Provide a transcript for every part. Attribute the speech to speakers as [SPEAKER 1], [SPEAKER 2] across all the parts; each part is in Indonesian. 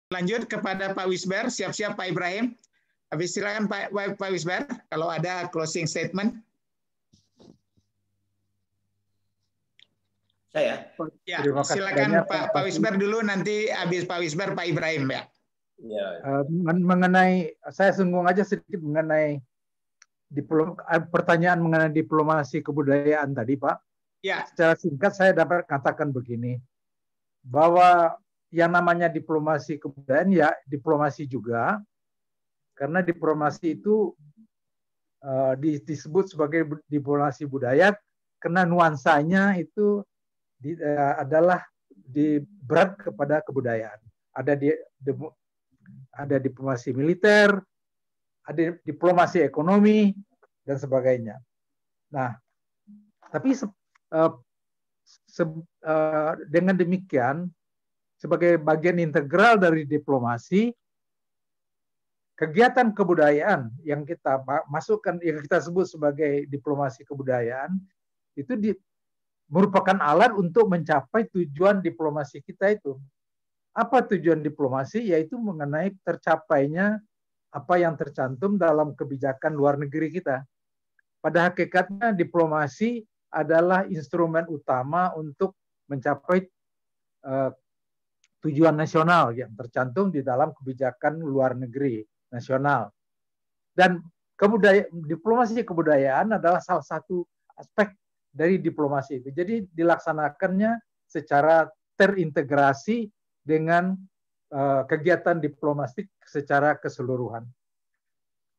[SPEAKER 1] Lanjut kepada Pak Wisber, siap-siap Pak Ibrahim. Habis silakan Pak Wisber, kalau ada closing statement.
[SPEAKER 2] Saya.
[SPEAKER 1] Ya, silakan Pak Wisber dulu, nanti habis Pak Wisber Pak Ibrahim ya.
[SPEAKER 3] Ya. Mengenai, saya singgung aja sedikit mengenai pertanyaan mengenai diplomasi kebudayaan tadi, Pak.
[SPEAKER 1] Ya.
[SPEAKER 3] Secara singkat saya dapat katakan begini, bahwa yang namanya diplomasi kebudayaan ya diplomasi juga, karena diplomasi itu disebut sebagai diplomasi budaya karena nuansanya itu adalah berat kepada kebudayaan. Ada diplomasi militer, ada diplomasi ekonomi, dan sebagainya. Nah, tapi dengan demikian, sebagai bagian integral dari diplomasi, kegiatan kebudayaan yang kita masukkan, yang kita sebut sebagai diplomasi kebudayaan, itu merupakan alat untuk mencapai tujuan diplomasi kita itu. Apa tujuan diplomasi? Yaitu mengenai tercapainya apa yang tercantum dalam kebijakan luar negeri kita. Pada hakikatnya diplomasi adalah instrumen utama untuk mencapai tujuan nasional yang tercantum di dalam kebijakan luar negeri nasional. Dan diplomasi kebudayaan adalah salah satu aspek dari diplomasi itu. Jadi dilaksanakannya secara terintegrasi dengan kegiatan diplomatik secara keseluruhan.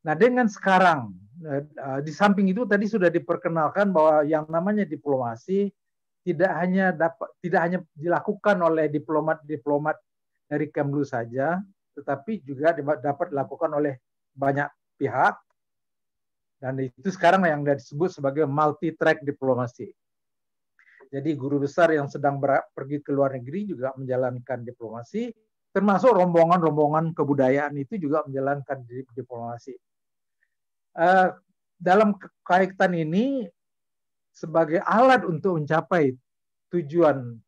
[SPEAKER 3] Nah, dengan sekarang di samping itu tadi sudah diperkenalkan bahwa yang namanya diplomasi tidak hanya dilakukan oleh diplomat-diplomat dari Kemlu saja, tetapi juga dapat dilakukan oleh banyak pihak. Dan itu sekarang yang disebut sebagai multi-track diplomasi. Jadi guru besar yang sedang pergi ke luar negeri juga menjalankan diplomasi, termasuk rombongan-rombongan kebudayaan itu juga menjalankan diplomasi. Dalam kaitan ini, sebagai alat untuk mencapai tujuan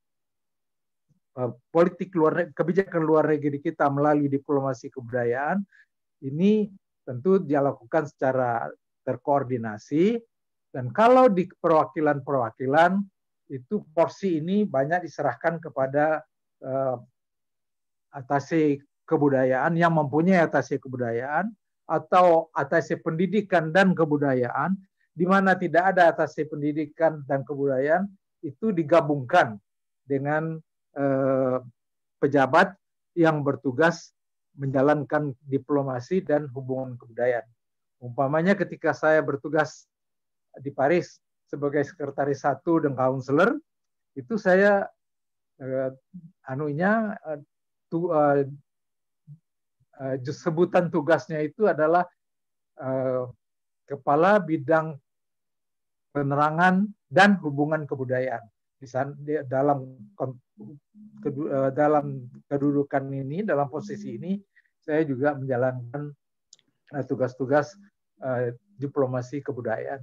[SPEAKER 3] politik kebijakan luar negeri kita melalui diplomasi kebudayaan, ini tentu dilakukan secara terkoordinasi, dan kalau di perwakilan-perwakilan itu porsi ini banyak diserahkan kepada atase kebudayaan yang mempunyai atase kebudayaan atau atase pendidikan dan kebudayaan, di mana tidak ada atase pendidikan dan kebudayaan, itu digabungkan dengan pejabat yang bertugas menjalankan diplomasi dan hubungan kebudayaan. Umpamanya ketika saya bertugas di Paris sebagai sekretaris 1 dan counselor, itu saya sebutan tugasnya itu adalah Kepala Bidang Penerangan dan Hubungan Kebudayaan. Dalam kedudukan ini, dalam posisi ini, saya juga menjalankan tugas-tugas diplomasi kebudayaan.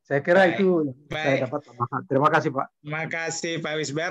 [SPEAKER 3] Saya kira itu saya dapat tambahkan. Terima kasih, Pak.
[SPEAKER 1] Terima kasih, Pak Wisber.